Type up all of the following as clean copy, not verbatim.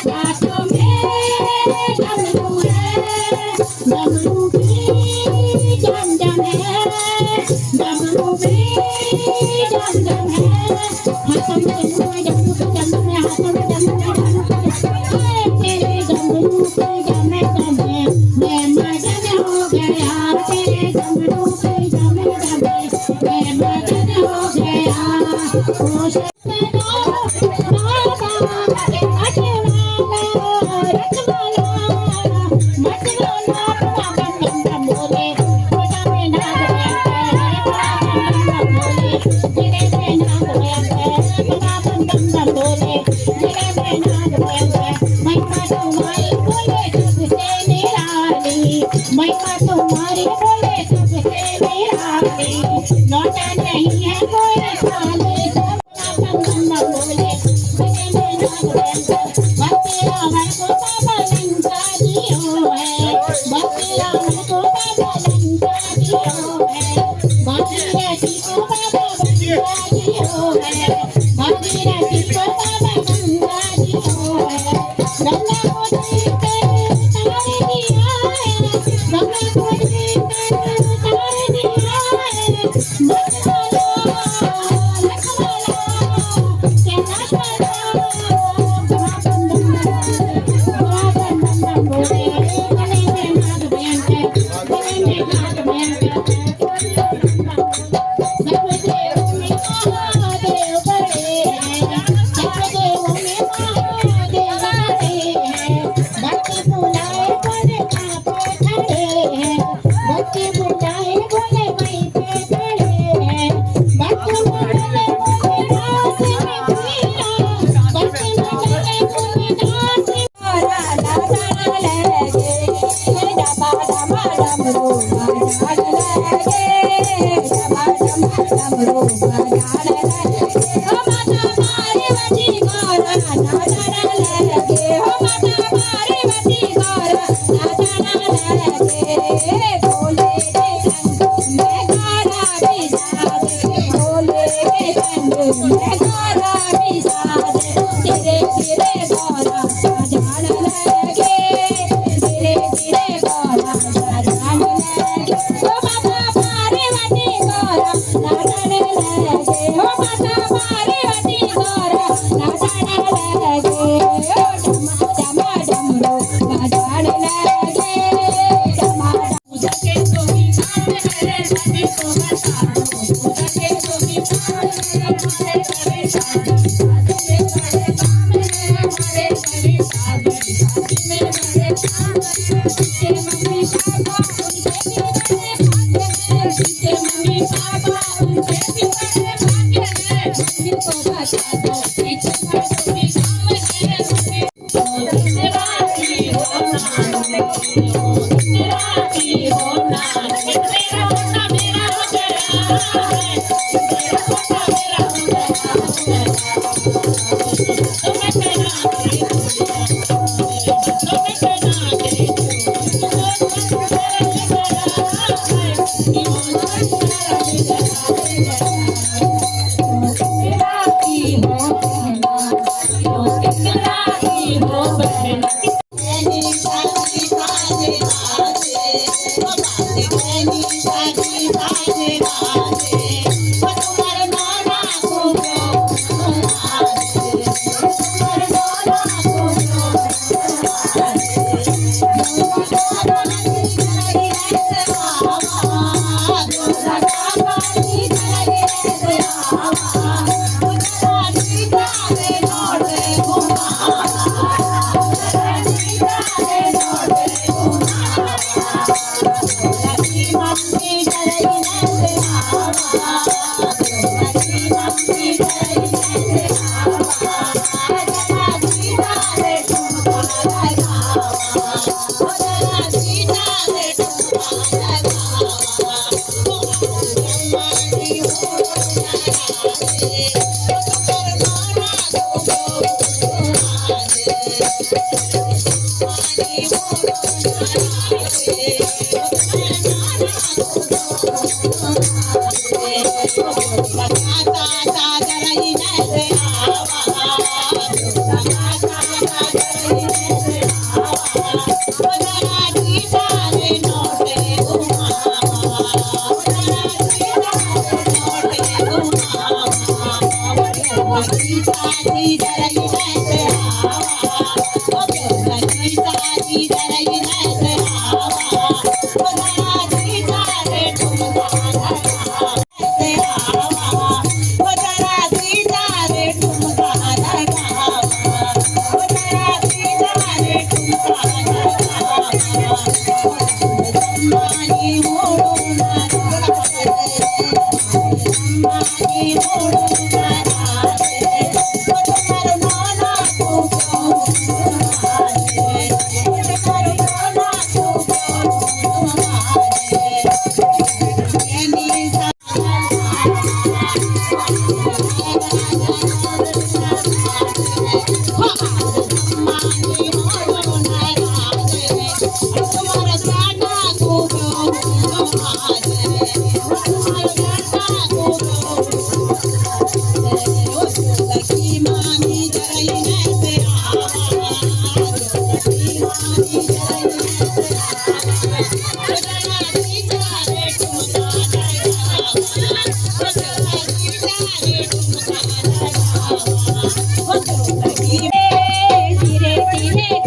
हाथों में डमरू है, डमरू भी डम डम है, डमरू भी डम डम है। हाथों में डमरू है, डमरू भी डम डम है, हाथों में डमरू है, डमरू है। तेरे डमरू पे डमे डमे मैं मगन हो गया, तेरे डमरू पे डमे डमे मैं मगन हो गया। ओ महिमा तुम्हारी बोले सबसे निराली, लौटा नहीं है कोई खाली, बंदा बोले मेरे में नाग भयंकर, भक्ति रावण को बाबा लंका दियो है, भक्ति रावण को बाबा लंका दियो है, भागीरथी को बाबा गंगा दियो है, भागीरथी को बाबा गंगा दियो है। गंगा को तीर कर तार दिया है, गंगा को तीर कर तार दिया है। लखवाला लखवाला कैलाश वाला बम बोले, गले में नाग भयंकर, गले में नाग भयंकर। सब देवों में महादेव बड़े हैं, सब देवों में महादेव बड़े हैं। भक्ति बुलाए बोले कांपे खड़े हैं, भक्ति बुलाए बोले वहीं पे खड़े हैं। भक्ति बुलाए बोले दास में भीड़ा, भक्ति बुलाए बोले दास में राधा लगे, डबा डबा डमरू बजाने लगे, डबा डबा डमरू बजाने लगे। हो माता पार्वती गौर नाचने लगे, हो माता पार्वती गौर नाचने लगे। भोले के संग में गौरा विसाद, भोले के संग में गौरा विसाद। धीरे धीरे गौरा बजाने लगे, धीरे धीरे गौरा बजाने लगे। हो माता पार्वती गौरा नाचने लगे, हो माता पार्वती गौरा नाचने लगे। डमा डमा डमरू बजाने लगे, डमा पूजा के तो भी काम है, सभी को बता दो पूजा के तो भी काम है, हमारे परेशान शादी में बड़े काम है, हमारे परेशान शादी में बड़े काम है। जिसके मम्मी पापा उनके भी बड़े भाग्य है, जिसके मम्मी पापा उनके भी बड़े भाग्य है। मम्मी को बता दो पीछे का तो भी काम है, मम्मी राखी हो नानी, राखी हो नानी, तेरा होता मेरा हो गया है, तेरा होता मेरा हो गया है। तुम्हें तेरा तेरी तुम्हें तेरा तेरी राखी हो राखी हो बहना। Thank you.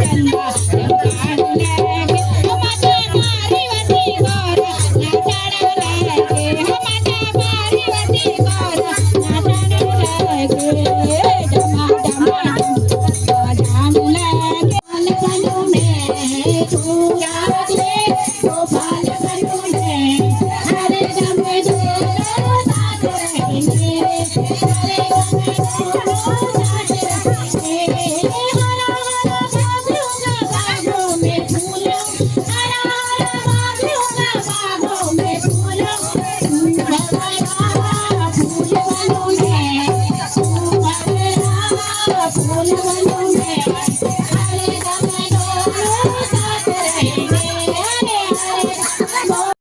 चंदा